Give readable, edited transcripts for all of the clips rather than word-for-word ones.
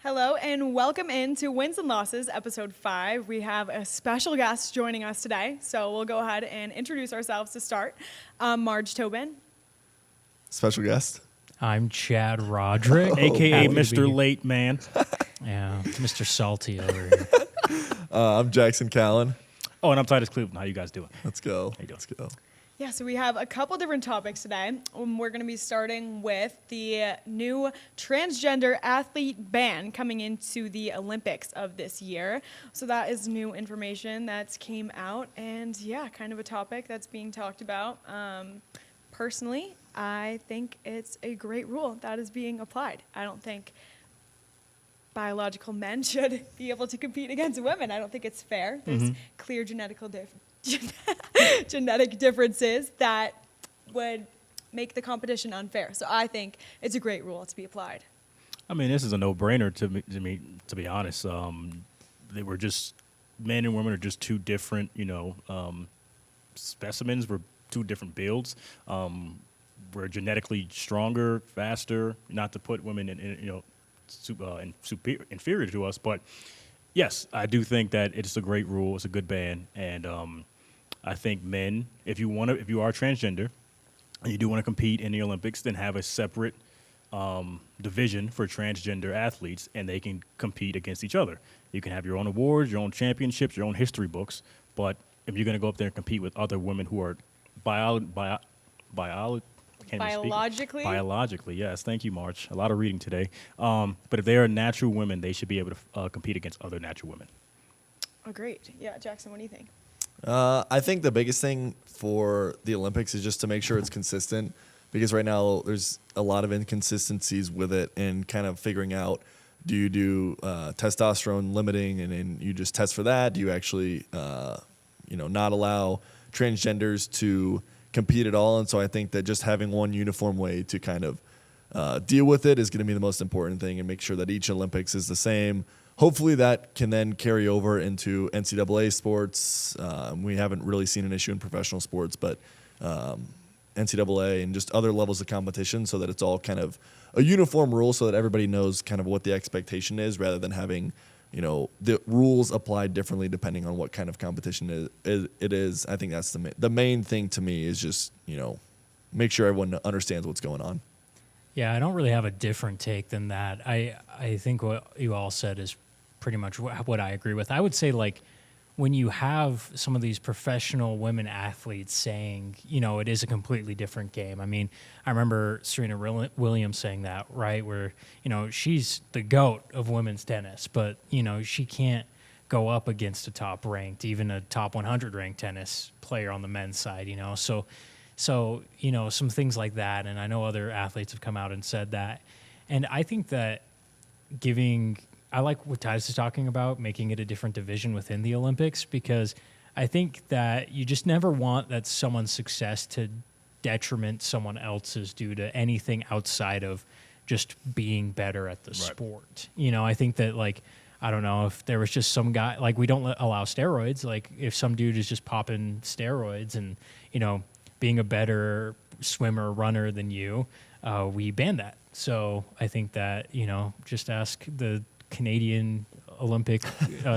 Hello and welcome into Wins and Losses, episode 5. We have a special guest joining us today, so we'll go ahead and introduce ourselves to start. Marj Tobin. Special guest. I'm Chad Roderick, a.k.a. Mr. Late Man. Yeah, Mr. Salty over here. I'm Jackson Callan. Oh, and I'm Titus Cleveland. How you guys doing? Let's go. How you doing? Let's go. Yeah, so we have a couple different topics today. We're going to be starting with the new transgender athlete ban coming into the Olympics of this year. So that is new information that's came out, and yeah, kind of a topic that's being talked about. Personally, I think it's a great rule that is being applied. I don't think biological men should be able to compete against women. I don't think it's fair. There's clear genetic differences that would make the competition unfair. So I think it's a great rule to be applied. I mean, this is a no-brainer to me, to be honest. They were just, men and women are just two different, specimens. We're two different builds. We're genetically stronger, faster, not to put women inferior to us, but yes, I do think that it's a great rule. It's a good ban, and I think men, if you are transgender and you do want to compete in the Olympics, then have a separate division for transgender athletes, and they can compete against each other. You can have your own awards, your own championships, your own history books, but if you're going to go up there and compete with other women who are biologically, yes. Thank you, Marj. A lot of reading today. But if they are natural women, they should be able to compete against other natural women. Oh, great. Yeah, Jackson, what do you think? I think the biggest thing for the Olympics is just to make sure it's consistent, because right now there's a lot of inconsistencies with it and kind of figuring out, do you do testosterone limiting and you just test for that? Do you actually not allow transgenders to compete at all? And so I think that just having one uniform way to kind of deal with it is going to be the most important thing, and make sure that each Olympics is the same. Hopefully that can then carry over into NCAA sports. We haven't really seen an issue in professional sports, but NCAA and just other levels of competition, so that it's all kind of a uniform rule, so that everybody knows kind of what the expectation is, rather than having the rules applied differently depending on what kind of competition it is. I think that's the main thing to me, is just make sure everyone understands what's going on. Yeah, I don't really have a different take than that. I think what you all said is pretty much what I agree with. I would say, like, when you have some of these professional women athletes saying, it is a completely different game. I mean, I remember Serena Williams saying that, right? Where, she's the GOAT of women's tennis, but, she can't go up against a top ranked, even a top 100 ranked tennis player on the men's side, So, some things like that. And I know other athletes have come out and said that. And I think that I like what Titus is talking about, making it a different division within the Olympics, because I think that you just never want that someone's success to detriment someone else's due to anything outside of just being better at the sport. I think that, like, I don't know, if there was just some guy, like, we don't allow steroids. Like, if some dude is just popping steroids and, being a better swimmer, runner than you, we ban that. So I think that, just ask the Canadian Olympic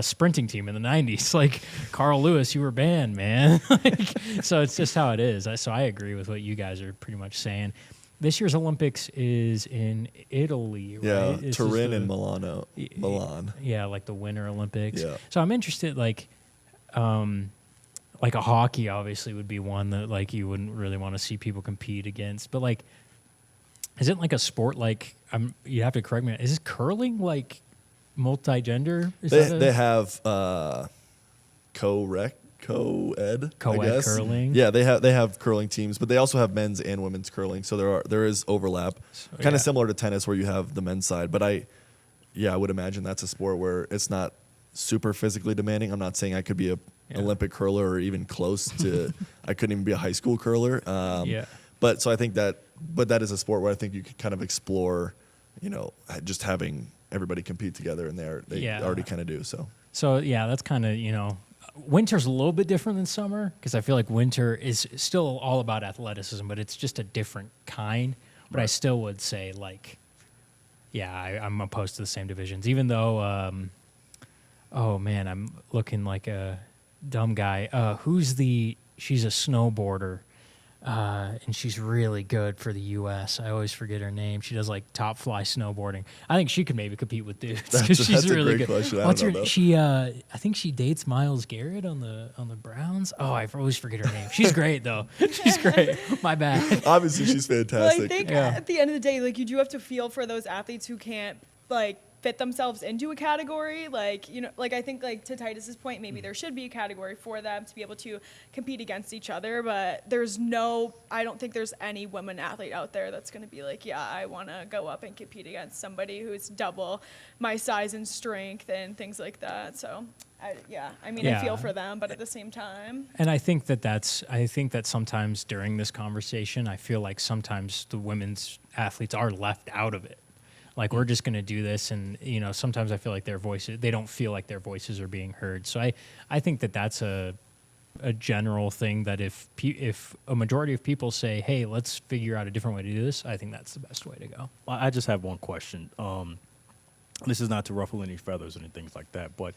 sprinting team in the 90s. Like, Carl Lewis, you were banned, man. So it's just how it is. So I agree with what you guys are pretty much saying. This year's Olympics is in Italy, right? Yeah, Turin and Milan. Yeah, like the Winter Olympics. Yeah. So I'm interested, like a hockey obviously would be one that, like, you wouldn't really want to see people compete against. But, like, is it like a sport, like, you have to correct me, is curling like multi-gender? They have co-ed curling. Yeah, they have curling teams, but they also have men's and women's curling, so there is overlap. Kind of similar to tennis, where you have the men's side, but I would imagine that's a sport where it's not super physically demanding. I'm not saying I could be a Olympic curler or even close to I couldn't even be a high school curler. But so I think that is a sport where I think you could kind of explore, just having everybody compete together, and they already kind of do so. So yeah, that's kind of, winter's a little bit different than summer, because I feel like winter is still all about athleticism, but it's just a different kind. But I still would say, like, Yeah, I'm opposed to the same divisions, even though, oh man, I'm looking like a dumb guy. She's a snowboarder, and she's really good for the U.S. I always forget her name. She does like top fly snowboarding. I think she could maybe compete with dudes because she's That's a really great good. question. I What's don't her? know. She, I think she dates Miles Garrett on the Browns. Oh, I always forget her name. She's great though. She's great. My bad. Obviously, she's fantastic. Well, I think Yeah. at the end of the day, like you do have to feel for those athletes who can't like fit themselves into a category. Like, you know, like I think like to Titus's point, maybe there should be a category for them to be able to compete against each other. But I don't think there's any woman athlete out there that's going to be like, yeah, I want to go up and compete against somebody who's double my size and strength and things like that. So I feel for them, but at the same time. And I think that sometimes during this conversation, I feel like sometimes the women's athletes are left out of it. Like, we're just going to do this. And, you know, sometimes I feel like they don't feel like their voices are being heard. So I think that that's a general thing that if a majority of people say, hey, let's figure out a different way to do this, I think that's the best way to go. Well, I just have one question. This is not to ruffle any feathers or anything like that, but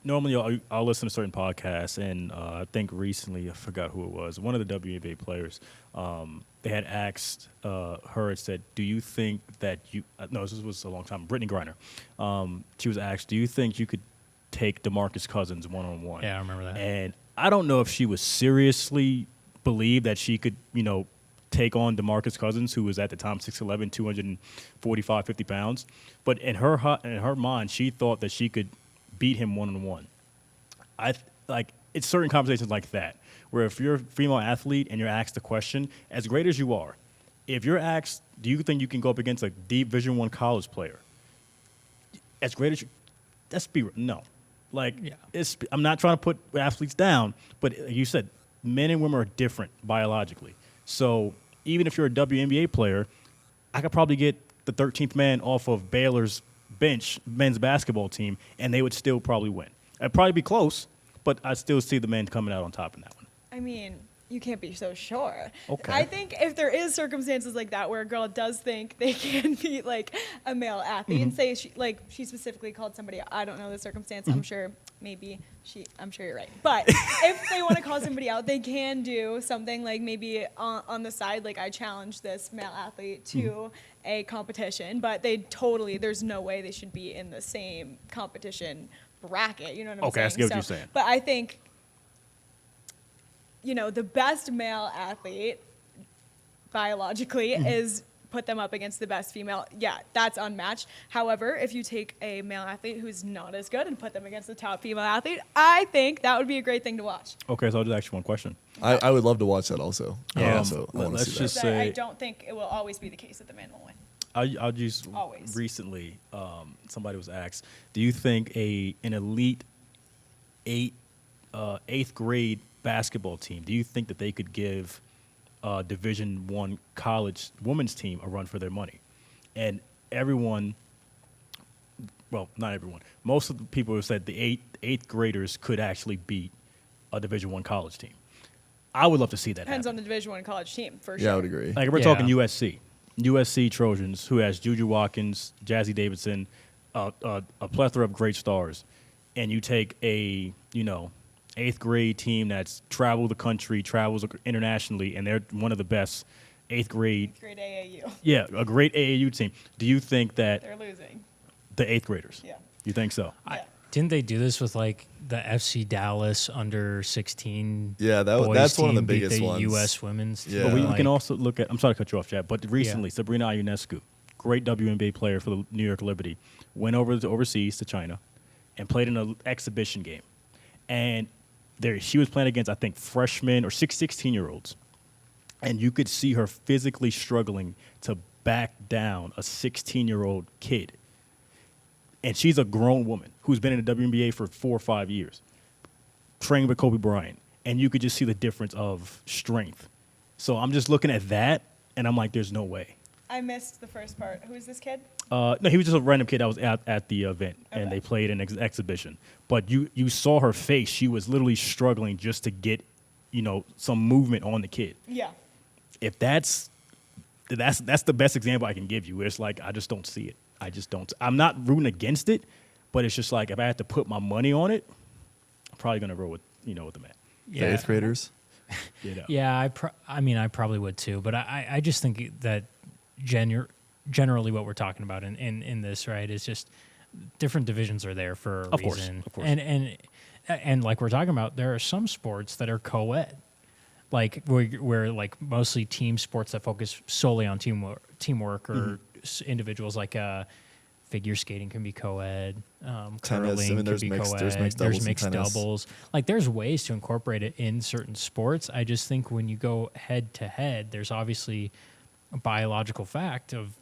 normally I'll listen to certain podcasts, and I think recently, I forgot who it was, one of the WNBA players, they had asked her, it said, do you think that no, this was a long time, Brittany Griner. She was asked, do you think you could take DeMarcus Cousins one-on-one? Yeah, I remember that. And I don't know if she was seriously believed that she could, you know, take on DeMarcus Cousins, who was at the time 6'11", 245, 50 pounds. But in her mind, she thought that she could beat him one-on-one. It's certain conversations like that, where if you're a female athlete and you're asked the question, as great as you are, if you're asked, do you think you can go up against a Division I college player? As great as you, no. I'm not trying to put athletes down, but like you said, men and women are different biologically. So even if you're a WNBA player, I could probably get the 13th man off of Baylor's bench men's basketball team, and they would still probably win. It'd probably be close, but I still see the men coming out on top in that one. I mean, you can't be so sure. Okay. I think if there is circumstances like that where a girl does think they can beat like a male athlete and say she specifically called somebody out. I don't know the circumstance. I'm sure you're right. But if they want to call somebody out, they can do something like maybe on the side, like I challenge this male athlete to a competition, but there's no way they should be in the same competition bracket. You know what I'm saying? Okay, I get what you're saying. But I think, you know, the best male athlete biologically is put them up against the best female. Yeah, that's unmatched. However, if you take a male athlete who's not as good and put them against the top female athlete, I think that would be a great thing to watch. Okay, so I'll just ask you one question. I would love to watch that also. Yeah. I want to Let's see just that. But I say don't think it will always be the case that the man will win. I'll just Always. recently, somebody was asked, do you think an elite eighth grade basketball team, do you think that they could give Division I college women's team a run for their money? And everyone, well, not everyone, most of the people have said the eighth graders could actually beat a Division I college team. I would love to see that Depends happen. on the Division I college team, for sure. Yeah, I would agree. Like, we're Yeah. talking USC Trojans, who has Juju Watkins, Jazzy Davidson, a plethora of great stars, and you take a eighth grade team that's traveled the country, travels internationally, and they're one of the best eighth grade. Great AAU. Yeah, a great AAU team. Do you think that They're losing. the eighth graders? Yeah. You think so? Yeah. Didn't they do this with like the FC Dallas under 16? Yeah, boys that's one of the team beat biggest the ones. U.S. women's team? Yeah. But we Like, can also look at. I'm sorry to cut you off, Chad. But recently, Sabrina Ionescu, great WNBA player for the New York Liberty, went overseas to China and played in an exhibition game. And she was playing against, I think, freshmen or 16-year-olds. And you could see her physically struggling to back down a 16-year-old kid. And she's a grown woman who's been in the WNBA for 4 or 5 years, training with Kobe Bryant. And you could just see the difference of strength. So I'm just looking at that, and I'm like, there's no way. I missed the first part. Who is this kid? No, he was just a random kid that was at the event, and Okay. they played an exhibition. But you saw her face; she was literally struggling just to get, some movement on the kid. Yeah. If that's the best example I can give you. It's like I just don't see it. I just don't. I'm not rooting against it, but it's just like if I had to put my money on it, I'm probably gonna roll with with the man. The eighth graders. Yeah, I probably would too, but I just think that generally what we're talking about in this, right, is just different divisions are there for a reason. Of course. And like we're talking about, there are some sports that are co-ed, like where like mostly team sports that focus solely on teamwork or individuals, like figure skating can be co-ed, Tennis, curling there's can be mixed, co-ed, there's mixed doubles. doubles. Like there's ways to incorporate it in certain sports. I just think when you go head to head, there's obviously a biological fact of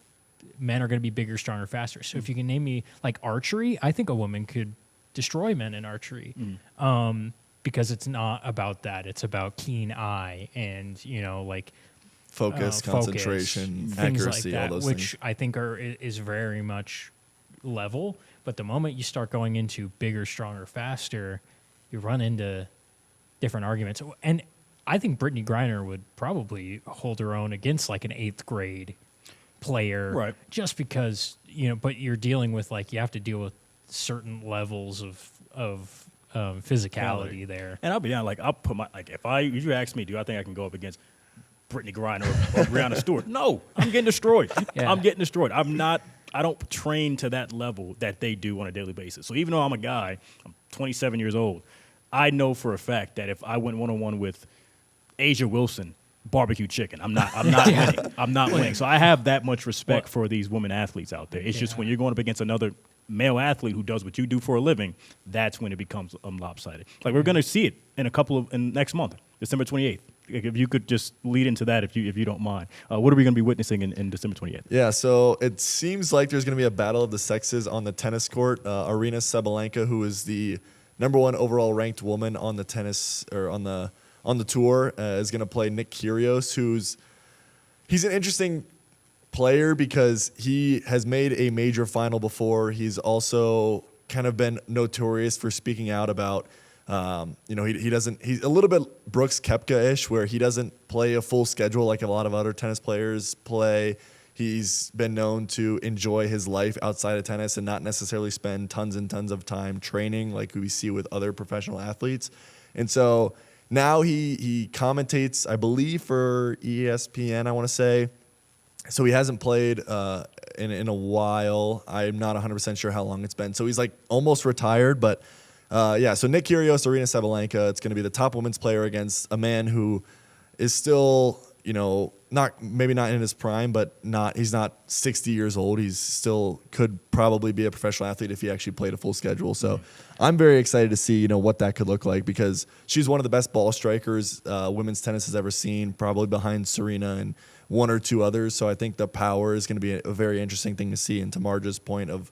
men are going to be bigger, stronger, faster. So if you can name me like archery, I think a woman could destroy men in archery, because it's not about that. It's about keen eye and like Focus, concentration, things accuracy, like that, all those which things. I think is very much level. But the moment you start going into bigger, stronger, faster, you run into different arguments. And I think Brittany Griner would probably hold her own against like an 8th grade player, Right. just because but you're dealing with like you have to deal with certain levels of physicality there. And I'll be honest, like I'll put my if you ask me, do I think I can go up against Brittany Griner or Brianna Stewart? No, I'm getting destroyed. Yeah. I'm getting destroyed. I don't train to that level that they do on a daily basis. So even though I'm a guy, I'm 27 years old, I know for a fact that if I went one-on-one with Asia Wilson, barbecue chicken, I'm not winning. I'm not winning. So I have that much respect for these women athletes out there. It's just when you're going up against another male athlete who does what you do for a living, that's when it becomes lopsided. Like we're going to see it in next month, December 28th. If you could just lead into that, if you don't mind, what are we going to be witnessing in December 28th? Yeah, so it seems like there's going to be a battle of the sexes on the tennis court. Arina Sabalenka, who is the #1 overall ranked woman on the tennis or on the tour, is going to play Nick Kyrgios, he's an interesting player because he has made a major final before. He's also kind of been notorious for speaking out about. He's a little bit Brooks Koepka-ish, where he doesn't play a full schedule like a lot of other tennis players play. He's been known to enjoy his life outside of tennis and not necessarily spend tons and tons of time training like we see with other professional athletes. And so now he commentates, I believe, for ESPN, I want to say. So he hasn't played in a while. I'm not 100% sure how long it's been. So he's like almost retired, but so Nick Kyrgios, Arina Sabalenka, it's going to be the top women's player against a man who is still, maybe not in his prime, but he's not 60 years old. He's still could probably be a professional athlete if he actually played a full schedule. So I'm very excited to see, what that could look like, because she's one of the best ball strikers women's tennis has ever seen, probably behind Serena and one or two others. So I think the power is going to be a very interesting thing to see. And to Marj's point of,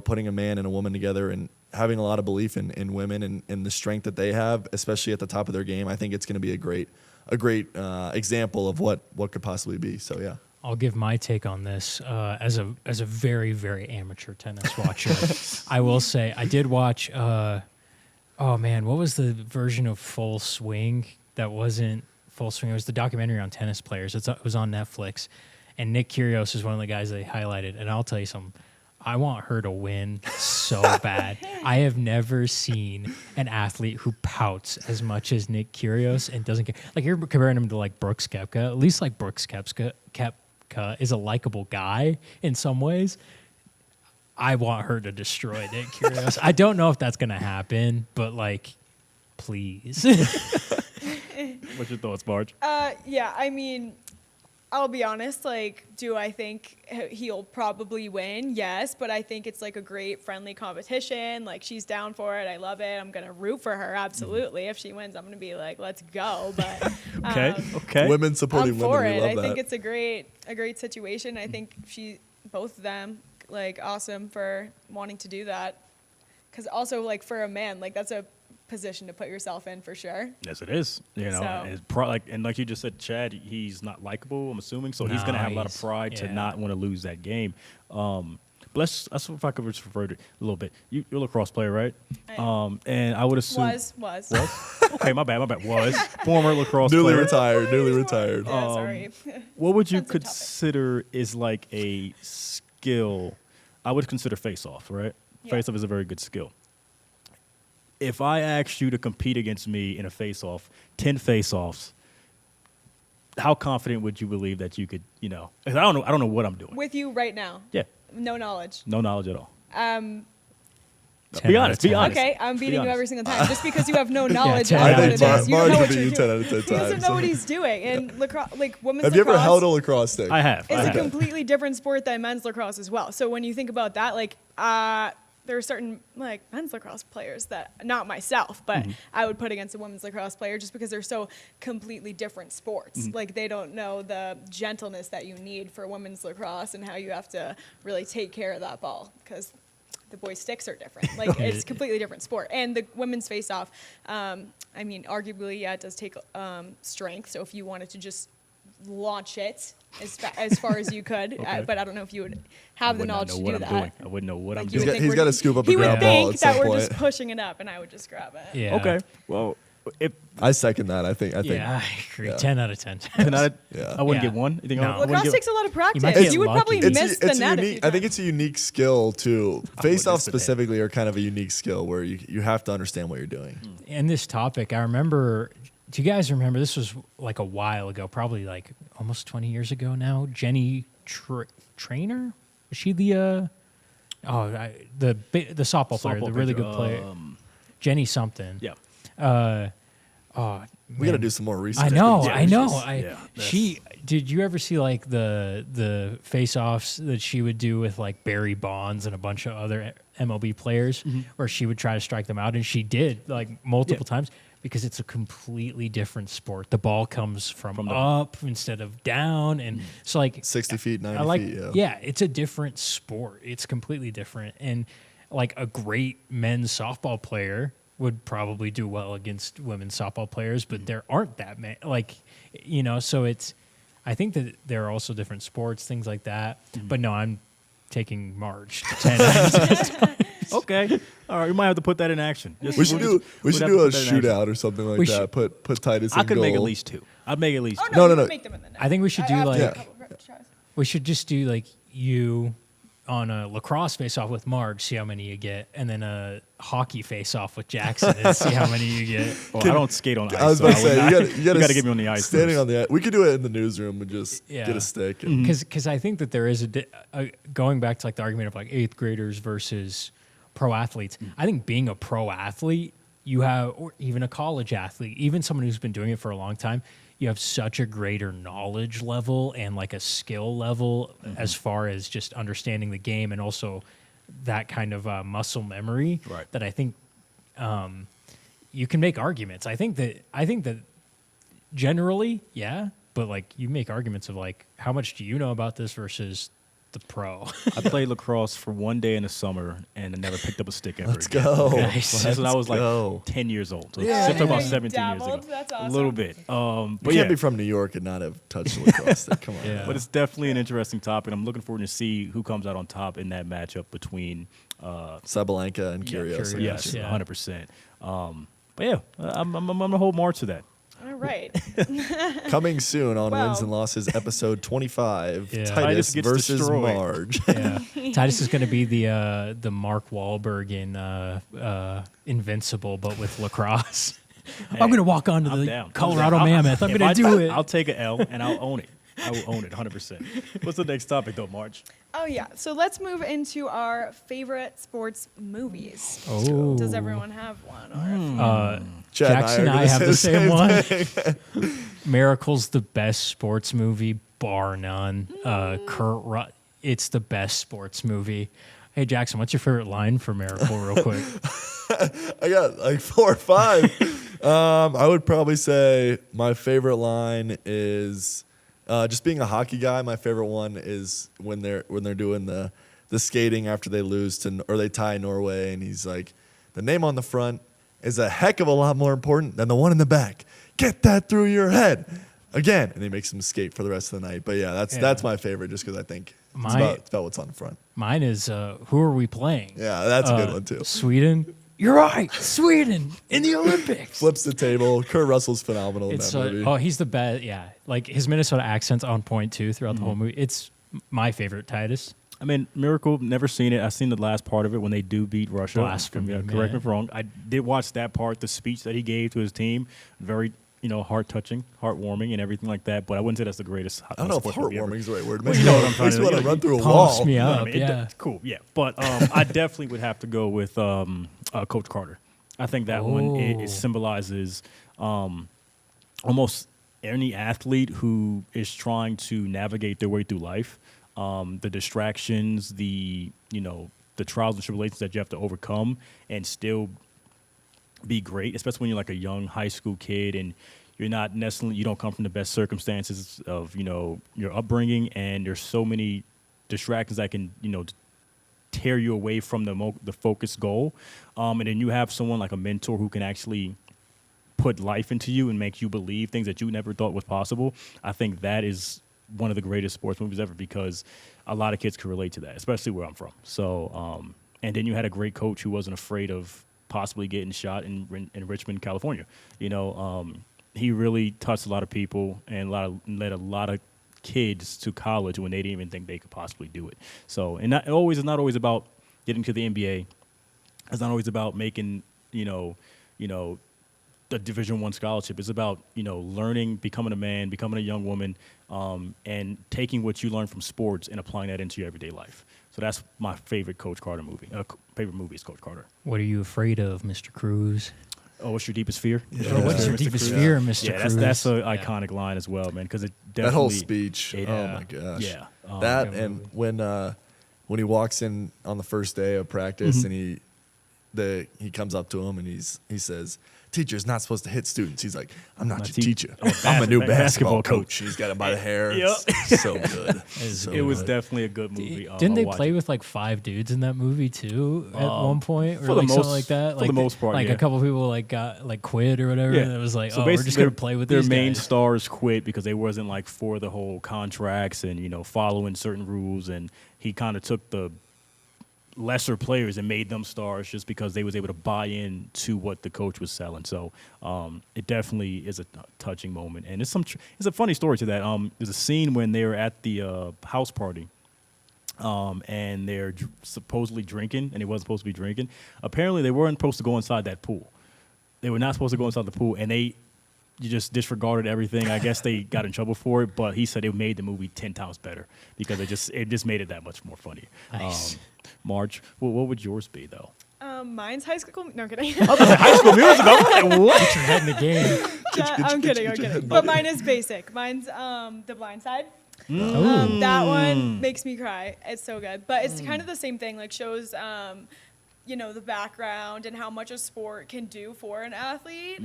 putting a man and a woman together and having a lot of belief in women and the strength that they have, especially at the top of their game, I think it's going to be a great example of what could possibly be. So yeah, I'll give my take on this as a very, very amateur tennis watcher. I will say I did watch. What was the version of Full Swing that wasn't Full Swing? It was the documentary on tennis players. It was on Netflix, and Nick Kyrgios is one of the guys they highlighted. And I'll tell you something. I want her to win so bad. I have never seen an athlete who pouts as much as Nick Kyrgios and doesn't care. Like, you're comparing him to like Brooks Koepka. At least like Brooks Koepka is a likable guy in some ways. I want her to destroy Nick Kyrgios. I don't know if that's going to happen, but like, please. What's your thoughts, Marj? I'll be honest, do I think he'll probably win? Yes, but I think it's like a great friendly competition. Like, she's down for it. I love it. I'm going to root for her, absolutely. If she wins, I'm going to be like, let's go. But Okay. Women supporting I'm women, for we it. love I that. think it's a great situation. I think both of them, awesome for wanting to do that. Because also, for a man, that's a position to put yourself in for sure. Yes, it is. And like you just said, Chad, he's not likable, I'm assuming, so he's going to have a lot of pride to not want to lose that game. But let's if I could just refer to it a little bit. You're a lacrosse player, right? And I would assume Was. Okay, my bad. Was former lacrosse Newly player. retired. Yeah, sorry. What would you Sensitive topic. consider is like a skill I would consider face-off, right? Yeah. Face-off is a very good skill. If I asked you to compete against me in a face-off, 10 face-offs, how confident would you believe that you could, 'cause I don't know what I'm doing. With you right now. Yeah, No knowledge. no knowledge at all. 10 Be out of honest, be 10. honest. Okay, I'm Be beating you honest. every single time just because you have no knowledge 10 of out what of it 10. is. You Marj know will what beat you're you 10 doing. out of 10 He doesn't times. know what he's doing. And lacrosse, like women's Have you ever lacrosse held a lacrosse stick? I have. is I a have. completely different sport than men's lacrosse as well. So when you think about that, like there are certain like men's lacrosse players that not myself, but I would put against a women's lacrosse player just because they're so completely different sports. Like they don't know the gentleness that you need for women's lacrosse and how you have to really take care of that ball because the boys' sticks are different. Like it's a completely different sport. And the women's face-off, I mean, arguably, yeah, it does take strength. So if you wanted to just launch it as far as you could, Okay. but I don't know if you would have the would not knowledge know to what do I'm that. doing. I wouldn't know what I'm Like, you doing. would think He's we're gotta just- scoop up a He would ground ball think at some that we're just point. pushing it up, and I would just grab it. Yeah. Okay. Well, if I second that. I think. Yeah, I agree. Yeah. 10 out of 10. then Yeah. I wouldn't Yeah. get one. You think No. I wouldn't Lacrosse get- takes a lot of practice. might You, get would lucky. probably miss the it's a net a unique. few I think it's a unique skill too. Face offs miss the net. specifically are kind of a unique skill where you have to understand what you're doing. In this topic, I remember, do you guys remember, this was like a while ago, probably like almost 20 years ago now, Jenny Trainer? Was she the softball player, the really good player? Jenny something. Yeah. We got to do some more research. I know, Yeah, I know. just- yeah, She did you ever see like the face-offs that she would do with like Barry Bonds and a bunch of other MLB players, where she would try to strike them out, and she did like multiple times because it's a completely different sport. The ball comes from the- up instead of down, and so like 60 feet, 90 I like feet. Yeah. yeah, it's a different sport. It's completely different, and like a great men's softball player would probably do well against women's softball players, but there aren't that many. Like, so it's. I think that there are also different sports, things like that. But no, I'm taking Marj. 10 out of 10. Okay. All right. We might have to put that in action. We should do we'd have to a put that in action. shootout or something like We that. should- Put Titus. I in could make at goal. least two. I'd make at least Oh two. no, No, you no. can make them in the net. I think we should do after like a Yeah. couple of tries. we should just do like you on a lacrosse face-off with Marj, see how many you get, and then a hockey face-off with Jackson and see how many you get. Well, I don't skate on ice. I was so about to would say not- you got to get me on the ice. Standing first. on the ice. We could do it in the newsroom and just Yeah. get a stick. And Because I think that there is going back to like the argument of like eighth graders versus pro athletes. I think being a pro athlete, you have, or even a college athlete, even someone who's been doing it for a long time, you have such a greater knowledge level and like a skill level as far as just understanding the game and also that kind of muscle memory Right. that I think you can make arguments. I think that generally, yeah, but like you make arguments of like how much do you know about this versus the pro. I played lacrosse for one day in the summer and I never picked up a stick ever. Let's again. go. Nice. That's when I was like go. 10 years old. So Yeah. I'm talking about You 17 years ago. dabbled? That's A awesome. little bit. You But can't yeah, be from New York and not have touched the lacrosse stick. Come on. Yeah. but it's definitely an interesting topic. I'm looking forward to see who comes out on top in that matchup between Sabalenka and Kyrgios. Kyrgios. yes, Yeah. 100%. But yeah, I'm gonna hold March to that. All right. Coming soon on Wow. Wins and Losses, episode 25. Yeah. Titus Titus gets versus destroyed. Marj. Yeah, Titus is going to be the Mark Wahlberg in Invincible, but with lacrosse. I'm going to walk onto I'm the down. Colorado I'm down. Mammoth. I'm If going I to do it. I'll take an L and I'll own it. I will own it 100%. What's the next topic though, March? Oh yeah. So let's move into our favorite sports movies. Oh. Does everyone have one? Or Chad Jackson and are I gonna have say the same one. thing. Miracle's the best sports movie, bar none. It's the best sports movie. Hey Jackson, what's your favorite line for Miracle, real quick? I got like 4 or 5. I would probably say my favorite line is just being a hockey guy. My favorite one is when they're doing the skating after they lose to or they tie Norway, and he's like, the name on the front is a heck of a lot more important than the one in the back. Get that through your head again, and he makes him skate for the rest of the night. But yeah, that's my favorite, just because I think it's about what's on the front. Mine is who are we playing? Yeah, that's a good one too. Sweden. You're right, Sweden in the Olympics. Flips the table. Kurt Russell's phenomenal in It's that movie. he's the best. Yeah, like his Minnesota accent's on point too throughout the whole movie. It's my favorite, Titus. I mean, Miracle, never seen it. I've seen the last part of it when they do beat Russia. Blasphemy, Correct me man. if I'm wrong. I did watch that part, the speech that he gave to his team. Very, heart-touching, heartwarming, and everything like that. But I wouldn't say that's the greatest. I don't know if sports movie ever. heartwarming is the right word. Well, you know what I'm Makes trying me to- want to run through a Pumps wall. me No, up. I mean, Yeah. cool, yeah. But I definitely would have to go with Coach Carter. I think that one it symbolizes almost any athlete who is trying to navigate their way through life, the distractions, the trials and tribulations that you have to overcome and still be great, especially when you're like a young high school kid and you don't come from the best circumstances of your upbringing, and there's so many distractions that can tear you away from the focused goal, and then you have someone like a mentor who can actually put life into you and make you believe things that you never thought was possible. I think that is one of the greatest sports movies ever, because a lot of kids can relate to that, especially where I'm from. So, and then you had a great coach who wasn't afraid of possibly getting shot in Richmond, California. He really touched a lot of people and led a lot of kids to college when they didn't even think they could possibly do it. So, and it's not always about getting to the NBA. It's not always about making, the Division I scholarship. It's about, learning, becoming a man, becoming a young woman, and taking what you learn from sports and applying that into your everyday life. So that's my favorite Coach Carter movie. Favorite movie is Coach Carter. What are you afraid of, Mr. Cruz? Oh, what's your deepest fear? Yeah. Or what's your Mr. deepest Cruz? fear, Mr. Yeah, Cruz? that's an iconic line as well, man, because it definitely... That whole speech. it, Oh my gosh. Yeah. That good and movie. when he walks in on the first day of practice and he comes up to him and he says, "Teacher's not supposed to hit students." He's like, "I'm not your teacher. I'm a new basketball coach." He's got him by the hair. Yep. It's so good. So It was good. definitely a good movie. Didn't they I'll watch play it. with like 5 dudes in that movie too at one point, or for the like something most- like that? for Like the most part, like yeah. a couple people like got like quit or whatever. And it was like, we're just gonna play with their these main guys. stars quit because they wasn't like for the whole contracts and following certain rules, and he kind of took the lesser players and made them stars just because they was able to buy in to what the coach was selling. So it definitely is a touching moment, and it's a funny story to that. There's a scene when they were at the house party, and they're supposedly drinking, and they wasn't supposed to be drinking. Apparently, they weren't supposed to go inside that pool. They were not supposed to go inside the pool, and you just disregarded everything. I guess they got in trouble for it, but he said it made the movie 10 times better because it just made it that much more funny. Nice. Marj, what would yours be though? Mine's High School. No, I'm kidding. High School Musical. I'm like, what? Put your head in the game. I'm kidding. I'm kidding. But mine is basic. Mine's The Blind Side. Ooh. That one makes me cry. It's so good. But it's kind of the same thing. Like shows, the background and how much a sport can do for an athlete.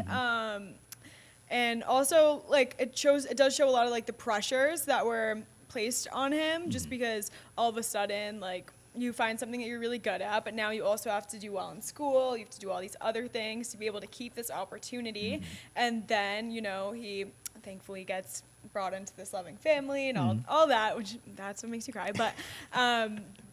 And also, like, it does show a lot of like the pressures that were placed on him, just because all of a sudden, like, you find something that you're really good at, but now you also have to do well in school. You have to do all these other things to be able to keep this opportunity. And then, he thankfully gets brought into this loving family and all that, which that's what makes you cry. But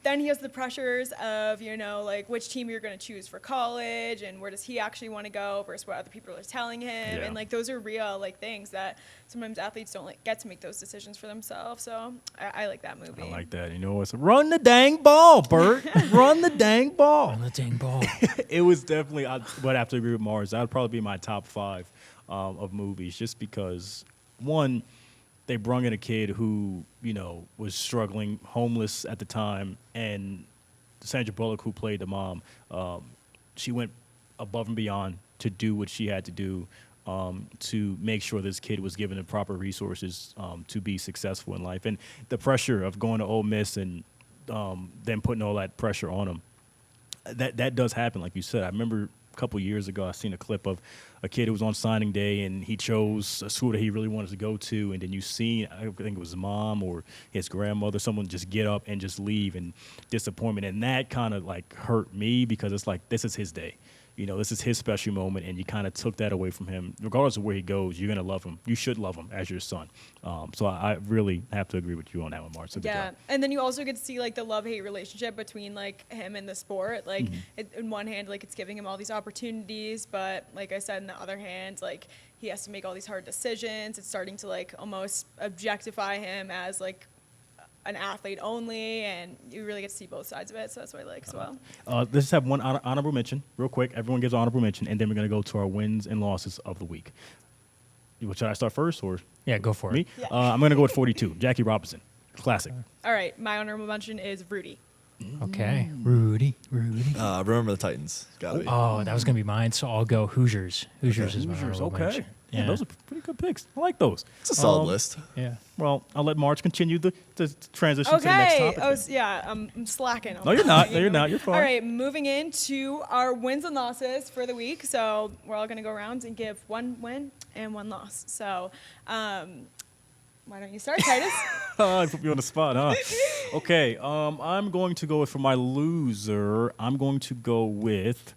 then he has the pressures of, like which team you're going to choose for college and where does he actually want to go versus what other people are telling him. Yeah. And like those are real like things that sometimes athletes don't like get to make those decisions for themselves. So I like that movie. I like that. It's run the dang ball, Bert. Run the dang ball. On the dang ball. It was definitely, I would have to agree with Mars. That would probably be my top 5 of movies, just because, one, they brung in a kid who, was struggling, homeless at the time, and Sandra Bullock, who played the mom, she went above and beyond to do what she had to do to make sure this kid was given the proper resources to be successful in life. And the pressure of going to Ole Miss and then putting all that pressure on him, that does happen, like you said. I remember a couple years ago, I seen a clip of a kid who was on signing day, and he chose a school that he really wanted to go to, and then you see, I think it was his mom or his grandmother, someone just get up and just leave, and disappointment. And that kind of like hurt me, because it's like, this is his day. This is his special moment, and you kind of took that away from him. Regardless of where he goes, you're going to love him. You should love him as your son. So I really have to agree with you on that one, Mark. So good Yeah, job. and then you also get to see like the love-hate relationship between like him and the sport. Like in one hand, like it's giving him all these opportunities, but like I said, in the other hand, like he has to make all these hard decisions. It's starting to like almost objectify him as like an athlete only, and you really get to see both sides of it. So that's what I like as well. Let's just have one honorable mention real quick. Everyone gives an honorable mention, and then we're going to go to our wins and losses of the week. Should I start first or Yeah, go for me? it. Yeah. I'm going to go with 42, Jackie Robinson. Classic. All right, my honorable mention is Rudy. Okay, Rudy. Remember the Titans. Gotta be. Oh, that was gonna be mine. So I'll go Hoosiers. Hoosiers is my Hoosiers, honorable okay. mention. Yeah, those are pretty good picks. I like those. It's a solid list. Yeah. Well, I'll let Marj continue the transition to the next Okay. topic. Oh, then. yeah. I'm slacking. No, you're not. No, you're not. You're fine. All right. Moving into our wins and losses for the week. So we're all going to go around and give one win and one loss. So why don't you start, Titus? I put me on the spot, huh? Okay. I'm going to go with, for my loser, I'm going to go with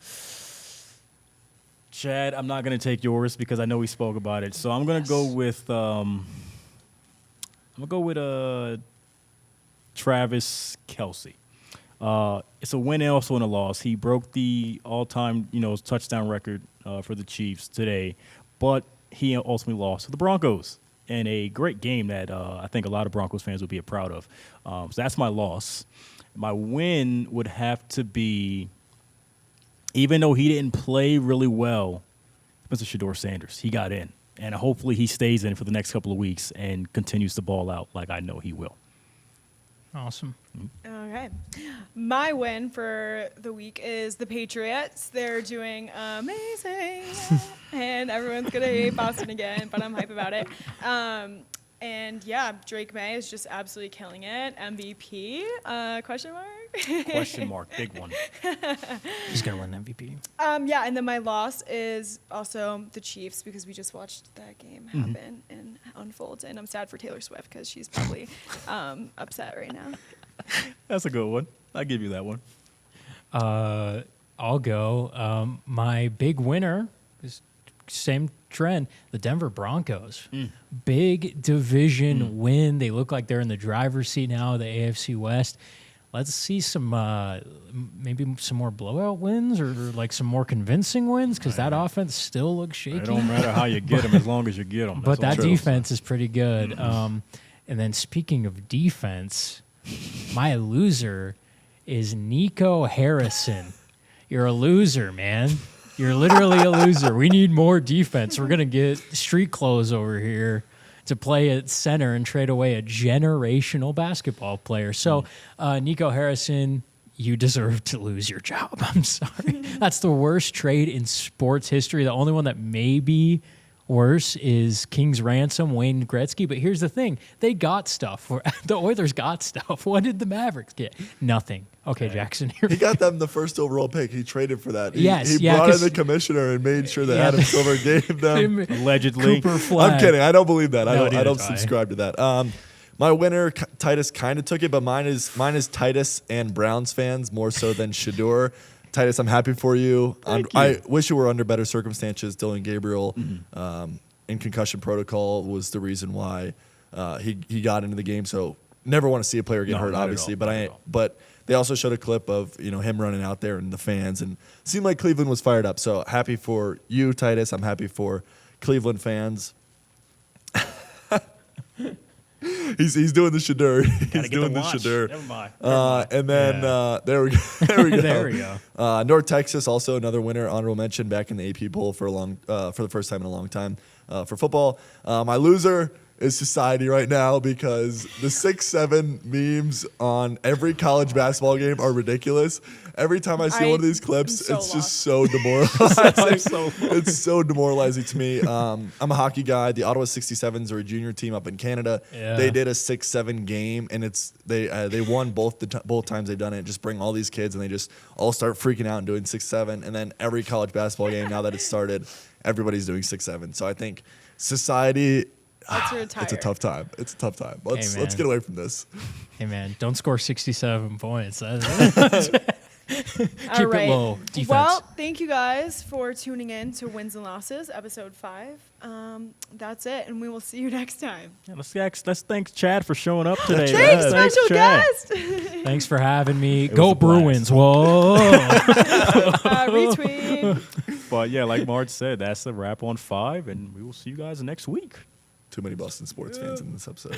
Chad. I'm not going to take yours because I know we spoke about it. So I'm going to go with Travis Kelce. It's a win and also in a loss. He broke the all-time, touchdown record for the Chiefs today, but he ultimately lost to the Broncos in a great game that I think a lot of Broncos fans would be proud of. So that's my loss. My win would have to be, even though he didn't play really well, Mr. Shedeur Sanders. He got in, and hopefully he stays in for the next couple of weeks and continues to ball out like I know he will. Awesome. Okay. My win for the week is the Patriots. They're doing amazing. And everyone's going to hate Boston again, but I'm hype about it. And yeah, Drake May is just absolutely killing it. MVP? Question mark? Question mark, big one. He's gonna win MVP. Yeah, and then my loss is also the Chiefs because we just watched that game happen and unfold. And I'm sad for Taylor Swift because she's probably upset right now. That's a good one. I'll give you that one. I'll go. My big winner is same trend. The Denver Broncos. Big division win. They look like they're in the driver's seat now of the AFC West. Let's see some maybe some more blowout wins or like some more convincing wins because that offense still looks shaky. It don't matter how you get them as long as you get them. But that defense is pretty good. And then speaking of defense, my loser is Nico Harrison. You're a loser, man. You're literally a loser. We need more defense. We're going to get street clothes over here to play at center and trade away a generational basketball player. So, Nico Harrison, you deserve to lose your job. I'm sorry. That's the worst trade in sports history. The only one that may be worse is King's Ransom, Wayne Gretzky. But here's the thing. They got stuff. The Oilers got stuff. What did the Mavericks get? Nothing. Okay, Jackson. He got them the first overall pick. He traded for that. He Yes, brought in the commissioner and made sure that Adam Silver gave them. Allegedly. Cooper Flag. I'm kidding. I don't believe that. No, I neither don't do I. subscribe to that. My winner, Titus, kind of took it, but mine is Titus and Browns fans more so than Shedeur. Titus, I'm happy for you. Thank you. I wish you were under better circumstances. Dylan Gabriel in concussion protocol was the reason why he got into the game. So never want to see a player get No, hurt, not at obviously. all, But not at all. but they also showed a clip of him running out there and the fans, and it seemed like Cleveland was fired up. So happy for you, Titus. I'm happy for Cleveland fans. He's doing the Shedeur. He's doing the Shedeur. Never mind. And then there we go. There we go. There we go. North Texas, also another winner, honorable mention, back in the AP poll for the first time in a long time for football. My loser is society right now because the 6'7" memes on every college basketball game are ridiculous. Every time I see one of these clips, am it's so just so demoralizing. It's so demoralizing to me. I'm a hockey guy. The Ottawa 67s are a junior team up in Canada. Yeah. They did a 6-7 game, and they won both times they've done it. Just bring all these kids, and they just all start freaking out and doing 6-7. And then every college basketball game, now that it's started, everybody's doing 6-7. So I think society. Let's retire. It's a tough time. It's a tough time. Let's man. get away from this. Hey, man, don't score 67 points. All Keep right. it low. Defense. Well, thank you guys for tuning in to Wins and Losses, episode 5. That's it, and we will see you next time. Yeah, let's thank Chad for showing up today. Thanks, man. special Chad. guest. Thanks for having me. was Go a blast. Bruins. Whoa. Retweet. But yeah, like Marj said, that's a wrap on 5, and we will see you guys next week. Too many Boston sports fans in this episode.